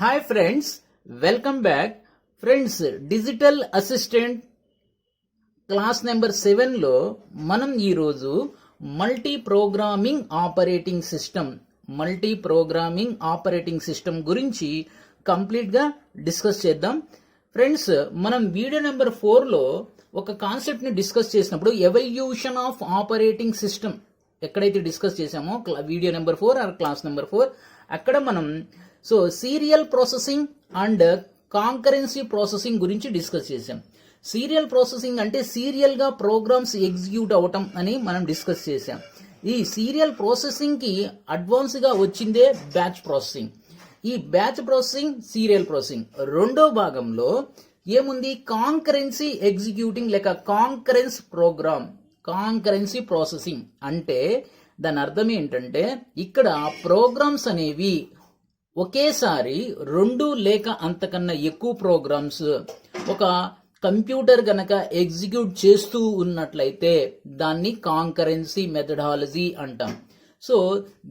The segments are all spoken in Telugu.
Hi friends, welcome back. Friends, digital assistant class number 7లో మనం ఈరోజు మల్టీ ప్రోగ్రామింగ్ ఆపరేటింగ్ సిస్టమ్ గురించి కంప్లీట్గా డిస్కస్ చేద్దాం. ఫ్రెండ్స్, మనం వీడియో నెంబర్ 4లో ఒక కాన్సెప్ట్ని డిస్కస్ చేసినప్పుడు ఎవల్యూషన్ ఆఫ్ ఆపరేటింగ్ సిస్టమ్ ఎక్కడైతే డిస్కస్ చేసామో video number 4 or class number 4 అక్కడ మనం serial processing and concurrency processing గురించి డిస్కస్ చేసాం. సీరియల్ ప్రాసెసింగ్ అంటే సీరియల్ గా ప్రోగ్రామ్స్ ఎగ్జిక్యూట్ అవటం అని మనం డిస్కస్ చేసాం. ఈ సీరియల్ ప్రాసెసింగ్ కి అడ్వాన్స్ గా వచ్చిందే బ్యాచ్ ప్రాసెసింగ్. ఈ బ్యాచ్ ప్రాసెసింగ్, సీరియల్ ప్రాసెసింగ్ రెండో భాగంలో ఏముంది, కాంకరెన్సీ ఎగ్జిక్యూటింగ్ లేక కాంకరెన్సీ ప్రాసెసింగ్. అంటే దాని అర్థం ఏంటంటే ఇక్కడ ప్రోగ్రామ్స్ అనేవి ఒకేసారి 2 లేక అంతకన్నా ఎక్కువ ప్రోగ్రామ్స్ ఒక కంప్యూటర్ గనక ఎగ్జిక్యూట్ చేస్తూ ఉన్నట్లయితే దాన్ని కాంకరెన్సీ మెథడాలజీ అంటాం.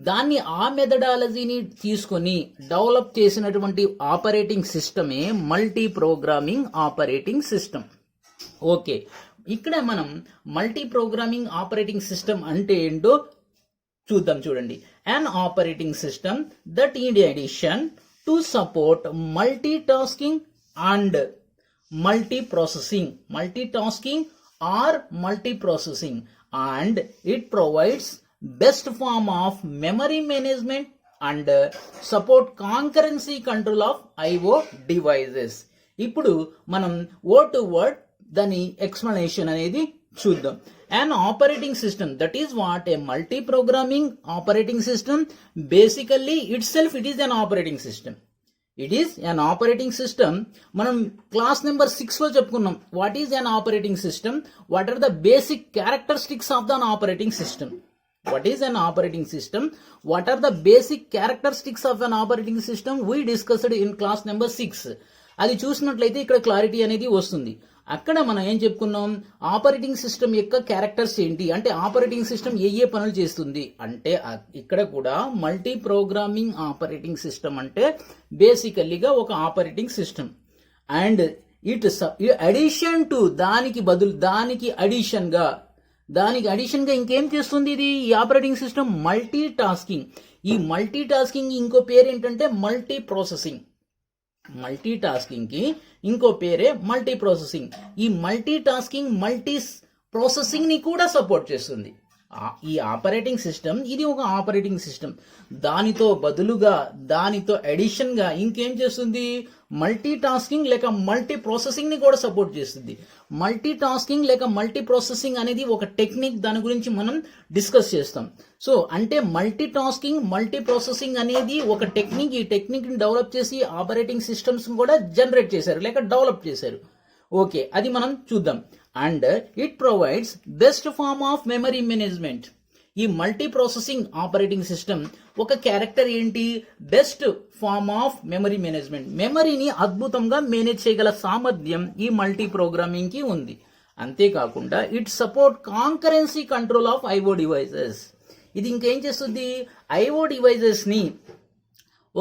దాన్ని ఆ మెథడాలజీని తీసుకొని డెవలప్ చేసినటువంటి ఆపరేటింగ్ సిస్టమే multi programming operating system. Okay, ఇక్కడ మనం మల్టీ ప్రోగ్రామింగ్ ఆపరేటింగ్ సిస్టమ్ అంటే ఏంటో చూద్దాం. చూడండి, an operating system that in addition to support multitasking and multiprocessing and it provides best form of memory management and support concurrency control of IO devices. ఇప్పుడు మనం వర్డ్ టు వర్డ్ దాని ఎక్స్ప్లెనేషన్ అనేది చూద్దాం. An operating system, that is what a multi-programming operating system, basically itself it is an operating system. It is an operating system. మనం క్లాస్ నెంబర్ 6లో చెప్పుకున్నాం what is an operating system, what are the basic characteristics of the operating system. What is an operating system? What are the basic characteristics of an operating system? We discussed in class number 6. అది చూసినట్లయితే ఇక్కడ క్లారిటీ అనేది వస్తుంది. అక్కడ మనం ఏం చెప్పుకున్నాం, ఆపరేటింగ్ సిస్టమ్ యొక్క క్యారెక్టర్స్ ఏంటి అంటే ఆపరేటింగ్ సిస్టమ్ ఏ పనులు చేస్తుంది అంటే ఇక్కడ కూడా మల్టీ ప్రోగ్రామింగ్ ఆపరేటింగ్ సిస్టమ్ అంటే బేసికల్లీగా ఒక operating system. And it addition to దానికి అడిషన్ గా ఇంకేం చేస్తుంది ఇది ఈ ఆపరేటింగ్ సిస్టమ్, మల్టీ టాస్కింగ్. ఈ మల్టీ టాస్కింగ్ ఇంకో పేరు ఏంటంటే మల్టీ ప్రాసెసింగ్. మల్టీ టాస్కింగ్ కి ఇంకో పేరే మల్టీ ప్రాసెసింగ్. ఈ మల్టీ టాస్కింగ్ మల్టీ ప్రాసెసింగ్ ని కూడా సపోర్ట్ చేస్తుంది. ఈ ఆపరేటింగ్ సిస్టమ్ ఇది ఒక ఆపరేటింగ్ సిస్టమ్. దానితో బదులుగా దానితో అడిషన్ గా ఇంకేం చేస్తుంది, మల్టీ టాస్కింగ్ లేక మల్టీ ప్రాసెసింగ్ ని కూడా సపోర్ట్ చేస్తుంది. మల్టీ టాస్కింగ్ లేక మల్టీ ప్రాసెసింగ్ అనేది ఒక టెక్నిక్, దాని గురించి మనం డిస్కస్ చేస్తాం. అంటే మల్టీ టాస్కింగ్ మల్టీ ప్రాసెసింగ్ అనేది ఒక టెక్నిక్. ఈ టెక్నిక్ ని డెవలప్ చేసి ఆపరేటింగ్ సిస్టమ్స్ కూడా జనరేట్ చేశారు లేక డెవలప్ చేశారు. ఓకే, అది మనం చూద్దాం. And it provides best form of memory management. ఈ మల్టీ ప్రాసెసింగ్ ఆపరేటింగ్ సిస్టమ్ ఒక క్యారెక్టర్ ఏంటి, best form of memory management. మెమరీని అద్భుతంగా మేనేజ్ చేయగల సామర్థ్యం ఈ మల్టీ ప్రోగ్రామింగ్ కి ఉంది. అంతేకాకుండా it support concurrency control of IO devices. ఇది ఇంకేం చేస్తుంది, ఐఓ డివైజెస్ ని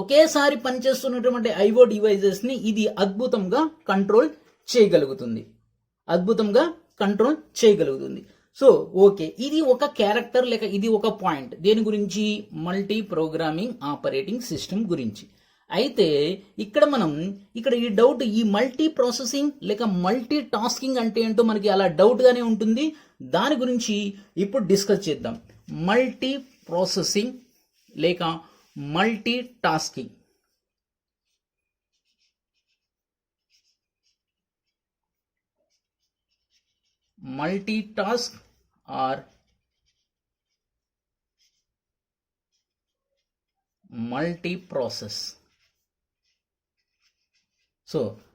ఒకేసారి పనిచేస్తున్నటువంటి ఐఓ డివైజెస్ ని ఇది అద్భుతంగా కంట్రోల్ చేయగలుగుతుంది. ఓకే, ఇది ఒక క్యారెక్టర్ లేక ఇది ఒక పాయింట్. దేని గురించి, మల్టీ ప్రోగ్రామింగ్ ఆపరేటింగ్ సిస్టమ్ గురించి. అయితే ఇక్కడ ఈ డౌట్, ఈ మల్టీ ప్రాసెసింగ్ లేక మల్టీ టాస్కింగ్ అంటే ఏంటో మనకి అలా డౌట్ గానే ఉంటుంది. దాని గురించి ఇప్పుడు డిస్కస్ చేద్దాం. మల్టీ ప్రాసెసింగ్ లేక multi tasking. Multitask or multi-process.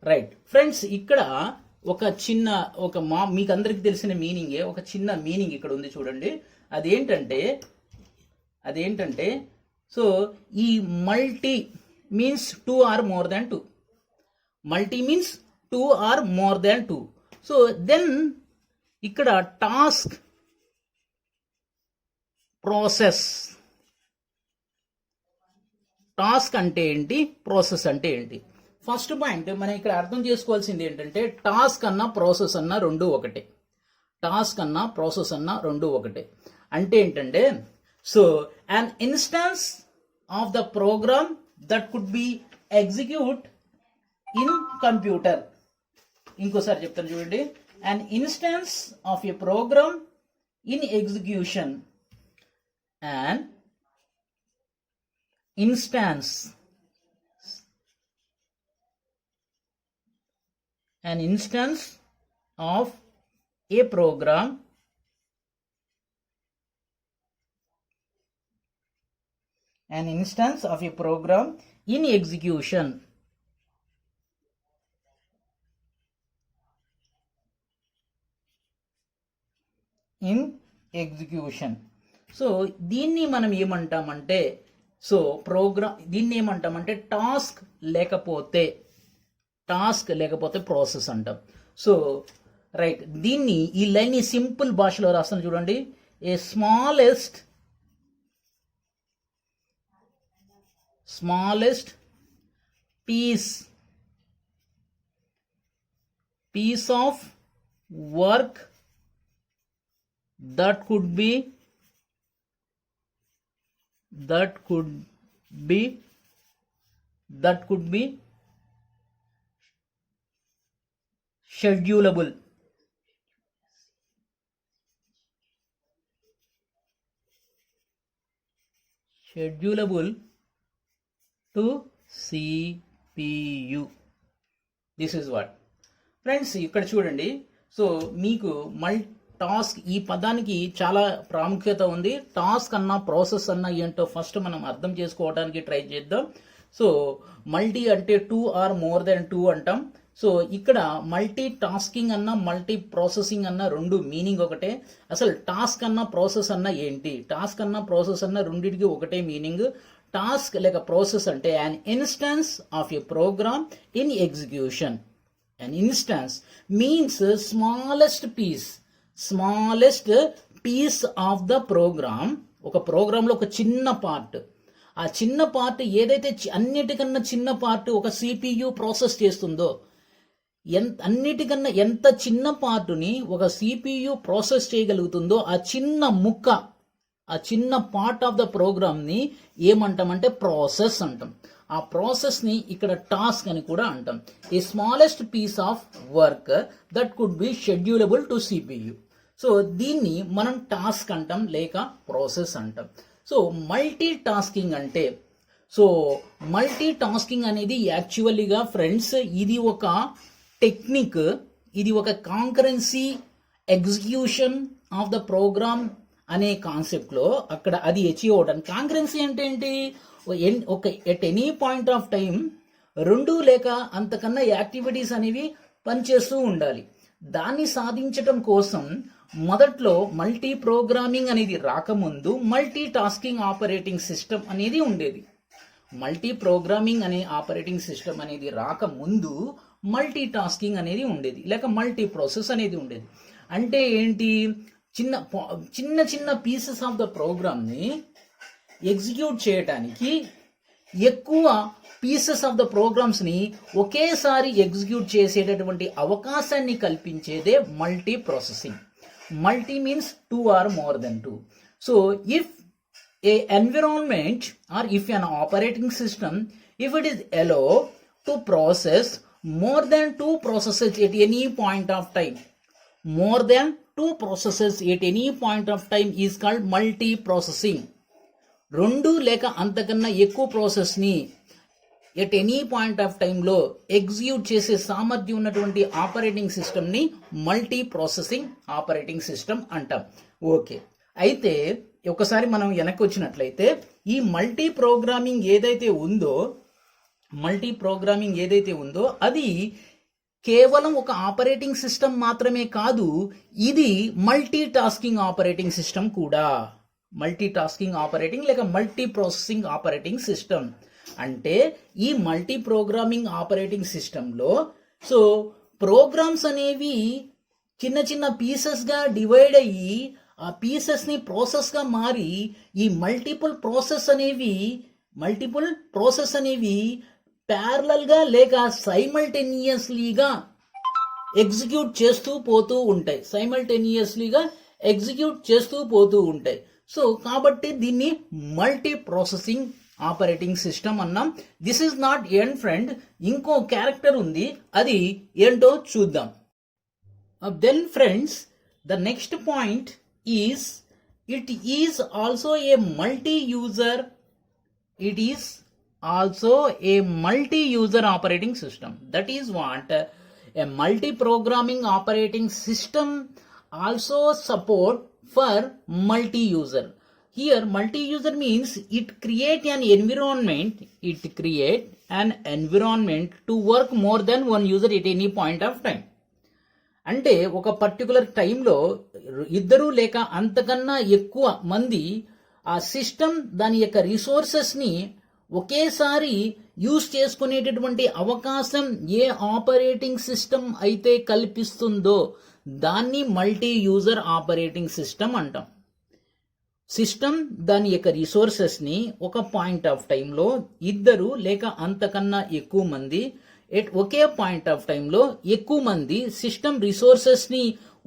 Right friends, ఇక్కడ మీకు అందరికి తెలిసిన మీనింగే ఒక చిన్న మీనింగ్ ఇక్కడ ఉంది చూడండి. అదేంటంటే ఈ multi means 2 or more than 2. Multi means 2 or more than 2. Then ఇక్కడ టాస్క్, ప్రాసెస్ టాస్క్ అంటే ఏంటి, ప్రాసెస్ అంటే ఏంటి. ఫస్ట్ పాయింట్ మనం ఇక్కడ అర్థం చేసుకోవాల్సింది ఏంటంటే టాస్క్ అన్న ప్రాసెస్ అన్న రెండు ఒకటే. టాస్క్ అన్న ప్రాసెస్ అన్న రెండు ఒకటే. అంటే ఏంటంటే so an instance of the program that could be execute in computer. ఇంకోసారి చెప్తాను చూడండి. an instance of a program in execution. an instance of a program in execution. So దీన్ని మనం ఏమంటామంటే దీన్ని ఏమంటామంటే టాస్క్ లేకపోతే ప్రాసెస్ అంటాం. సో రైట్, దీన్ని ఈ లైన్ సింపుల్ భాషలో రాస్తాను చూడండి. ఏ smallest piece of work that could be schedulable. to CPU. This is what friends. ఇక్కడ చూడండి. సో మీకు టాస్క్ ఈ పదానికి చాలా ప్రాముఖ్యత ఉంది. టాస్క్ అన్న ప్రాసెస్ అన్న ఏంటో ఫస్ట్ మనం అర్థం చేసుకోవడానికి ట్రై చేద్దాం. సో మల్టీ అంటే 2 or more than 2 అంటాం. సో ఇక్కడ మల్టీ టాస్కింగ్ అన్న మల్టీ ప్రాసెసింగ్ అన్న రెండు మీనింగ్ ఒకటే. అసలు టాస్క్ అన్న ప్రాసెస్ అన్న ఏంటి, టాస్క్ అన్న ప్రాసెస్ అన్న రెండింటికి ఒకటే మీనింగ్. టాస్క్ లేక ప్రాసెస్ అంటే an instance of a program in execution. An instance means smallest piece of the program. ఒక ప్రోగ్రాంలో ఒక చిన్న పార్ట్, ఆ చిన్న పార్ట్ ఏదైతే అన్నిటికన్నా చిన్న పార్ట్ ఒక CPU ప్రాసెస్ చేస్తుందో, అన్నిటికన్నా ఎంత చిన్న పార్టుని ఒక CPU ప్రాసెస్ చేయగలుగుతుందో ఆ చిన్న ముక్క, ఆ చిన్న పార్ట్ ఆఫ్ ద ప్రోగ్రామ్ని ఏమంటామంటే ప్రాసెస్ అంటాం. ఆ ప్రాసెస్ని ఇక్కడ టాస్క్ అని కూడా అంటాం. A smallest piece of work that could be schedulable to CPU. So దీన్ని మనం టాస్క్ అంటాం లేక ప్రాసెస్ అంటాం. సో మల్టీ టాస్కింగ్ అంటే మల్టీ టాస్కింగ్ అనేది యాక్చువల్లీగా ఫ్రెండ్స్ ఇది ఒక టెక్నిక్, ఇది ఒక concurrency execution of the program అనే కాన్సెప్ట్లో అక్కడ అది అచీవ్ అవడానికి. కాంకరెన్సీ అంటే ఏంటి, at any point of time రెండు లేక అంతకన్నా యాక్టివిటీస్ అనేవి పనిచేస్తూ ఉండాలి. దాన్ని సాధించటం కోసం మొదట్లో మల్టీ ప్రోగ్రామింగ్ అనేది రాకముందు మల్టీ టాస్కింగ్ ఆపరేటింగ్ సిస్టమ్ అనేది ఉండేది. మల్టీ ప్రోగ్రామింగ్ అనే ఆపరేటింగ్ సిస్టమ్ అనేది రాకముందు మల్టీ టాస్కింగ్ అనేది ఉండేది, లేక మల్టీ ప్రాసెస్ అనేది ఉండేది. అంటే ఏంటి, చిన్న చిన్న పీసెస్ ఆఫ్ ద ప్రోగ్రామ్ని ఎగ్జిక్యూట్ చేయడానికి ఎక్కువ పీసెస్ ఆఫ్ ద ప్రోగ్రామ్స్ని ఒకేసారి ఎగ్జిక్యూట్ చేసేటటువంటి అవకాశాన్ని కల్పించేదే multi processing. Multi means 2 or more than 2. So if a environment or if an operating system, if it is allowed to process more than 2 processes at any point of time, more than 2 processes at any point of time is called multi-processing. రెండు లేక అంతకన్నా ఎక్కువ ప్రాసెస్ని ఎట్ ఎనీ పాయింట్ ఆఫ్ టైంలో ఎగ్జిక్యూట్ చేసే సామర్థ్యం ఉన్నటువంటి ఆపరేటింగ్ సిస్టమ్ని మల్టీ ప్రాసెసింగ్ ఆపరేటింగ్ సిస్టమ్ అంటాం. ఓకే, అయితే ఒకసారి మనం వెనక్కి వచ్చినట్లయితే ఈ మల్టీ ప్రోగ్రామింగ్ ఏదైతే ఉందో అది కేవలం ఒక ఆపరేటింగ్ సిస్టమ్ మాత్రమే కాదు, ఇది మల్టీ టాస్కింగ్ ఆపరేటింగ్ సిస్టమ్ కూడా. మల్టీ టాస్కింగ్ ఆపరేటింగ్ లేక మల్టీ ప్రాసెసింగ్ ఆపరేటింగ్ సిస్టమ్ అంటే ఈ మల్టీ ప్రోగ్రామింగ్ ఆపరేటింగ్ సిస్టంలో సో ప్రోగ్రామ్స్ అనేవి చిన్న చిన్న పీసెస్గా డివైడ్ అయ్యి ఆ పీసెస్ని ప్రాసెస్గా మారి ఈ మల్టిపుల్ ప్రాసెస్ అనేవి మల్టిపుల్ ప్రాసెస్ అనేవి ప్యారలల్ గా లేక సైమల్టేనియస్లీగా ఎగ్జిక్యూట్ చేస్తూ పోతూ ఉంటాయి, సో కాబట్టి దీన్ని మల్టీ ప్రాసెసింగ్ ఆపరేటింగ్ సిస్టమ్ అన్నాం. This is not end friend, ఇంకో క్యారెక్టర్ ఉంది, అది ఏంటో చూద్దాం. Then friends, the next point is it is also a multi-user operating system. That is what a multi-programming operating system also support for multi-user. Here multi-user means it create an environment to work more than one user at any point of time. అంటే ఒక పర్టికులర్ టైంలో ఇద్దరు లేక అంతకన్నా ఎక్కువ మంది ఆ సిస్టమ్ దాని యొక్క రిసోర్సెస్ని ఒకేసారి యూజ్ చేసుకునేటటువంటి అవకాశం ఏ ఆపరేటింగ్ సిస్టమ్ అయితే కల్పిస్తుందో దాన్ని మల్టీ యూజర్ ఆపరేటింగ్ సిస్టమ్ అంటాం. సిస్టమ్ దాని యొక్క రిసోర్సెస్ని ఒక పాయింట్ ఆఫ్ టైంలో ఇద్దరు లేక అంతకన్నా ఎక్కువ మంది ఒకే పాయింట్ ఆఫ్ టైంలో ఎక్కువ మంది సిస్టమ్ రిసోర్సెస్ ని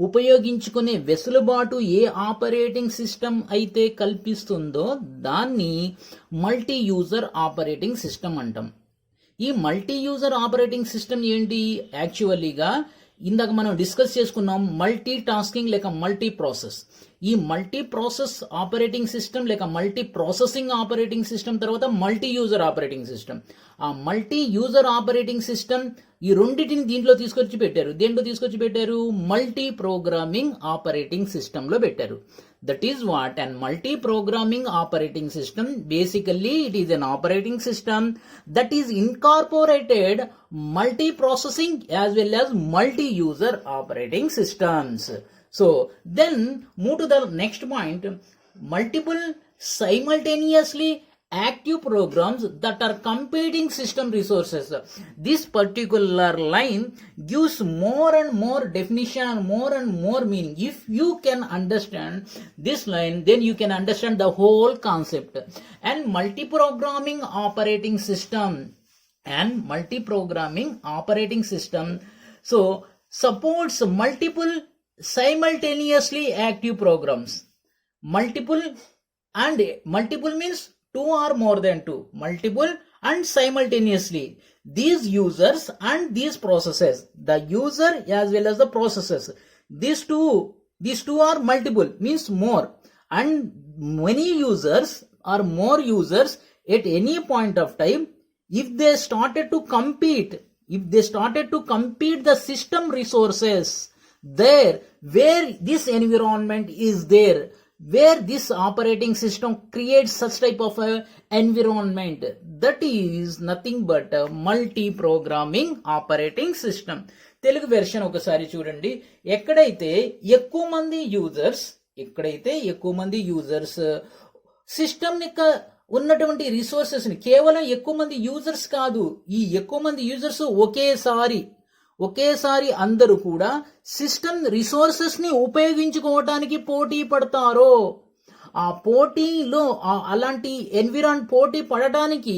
ఉపయోగించుకునే వెసులుబాటు ఏ ఆపరేటింగ్ సిస్టమ్ అయితే కల్పిస్తుందో దాన్ని మల్టీ యూజర్ ఆపరేటింగ్ సిస్టమ్ అంటాం. ఈ మల్టీ యూజర్ ఆపరేటింగ్ సిస్టమ్ ఏంటి? యాక్చువల్లీగా ఇందాక మనం డిస్కస్ చేసుకున్నాం మల్టీ టాస్కింగ్ లేక మల్టీ ప్రాసెస్. ఈ మల్టీ ప్రాసెస్ ఆపరేటింగ్ సిస్టమ్ లేక మల్టీ ప్రాసెసింగ్ ఆపరేటింగ్ సిస్టమ్ తర్వాత మల్టీ యూజర్ ఆపరేటింగ్ సిస్టమ్. ఆ మల్టీ యూజర్ ఆపరేటింగ్ సిస్టమ్ ఈ రెండింటిని దేంట్లో తీసుకొచ్చి పెట్టారు? మల్టీ ప్రోగ్రామింగ్ ఆపరేటింగ్ సిస్టమ్ లో పెట్టారు. That is what an multi-programming operating system. Basically, it is an operating system that is incorporated multi-processing as well as multi-user operating systems. So, then move to the next point. Multiple simultaneously active programs that are competing system resources. This particular line gives more and more definition and more meaning. If you can understand this line, then you can understand the whole concept. And multi-programming operating system so supports multiple simultaneously active programs. Multiple means two or more than two, multiple and simultaneously. These users and these processes, the user as well as the processes, these two are multiple means more, and many users or more users at any point of time. If they started to compete the system resources there where this environment is there, where this operating system creates such type of a environment, that is nothing but a multi-programming operating system. Telugu version ఒకసారి చూడండి. ఎక్కడైతే ఎక్కువ మంది యూజర్స్ సిస్టమ్ యొక్క ఉన్నటువంటి రిసోర్సెస్ ని, కేవలం ఎక్కువ మంది యూజర్స్ కాదు, ఈ ఎక్కువ మంది యూజర్స్ ఒకేసారి అందరూ కూడా సిస్టమ్ రిసోర్సెస్ ని ఉపయోగించుకోవటానికి పోటీ పడతారో, ఆ పోటీలో అలాంటి పోటీ పడటానికి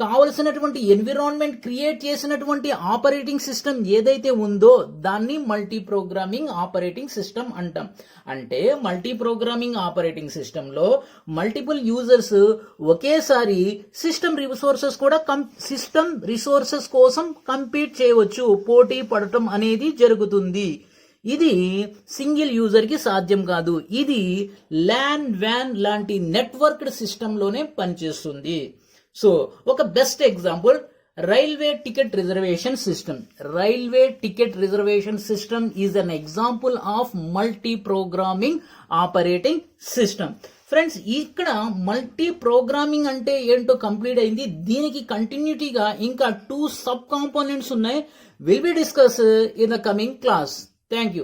కావలసినటువంటి ఎన్విరాన్మెంట్ క్రియేట్ చేసినటువంటి ఆపరేటింగ్ సిస్టమ్ ఏదైతే ఉందో దాన్ని మల్టీ ప్రోగ్రామింగ్ ఆపరేటింగ్ సిస్టమ్ అంటాం. అంటే మల్టీ ప్రోగ్రామింగ్ ఆపరేటింగ్ సిస్టమ్ లో మల్టిపుల్ యూజర్స్ ఒకేసారి సిస్టమ్ రిసోర్సెస్ కోసం కంపీట్ చేయవచ్చు, పోటీ పడటం అనేది జరుగుతుంది. ఇది సింగిల్ యూజర్ కి సాధ్యం కాదు. ఇది ల్యాన్ వ్యాన్ లాంటి నెట్వర్క్డ్ సిస్టమ్ లోనే పనిచేస్తుంది. సో ఒక best example railway ticket reservation system is an example of multi programming operating system. Friends, ఇక్కడ మల్టీ ప్రోగ్రామింగ్ అంటే ఏంటో కంప్లీట్ అయింది. దీనికి కంటిన్యూటీగా ఇంకా 2 సబ్ కాంపోనెంట్స్ ఉన్నాయి. Will be discuss in the coming class. Thank you.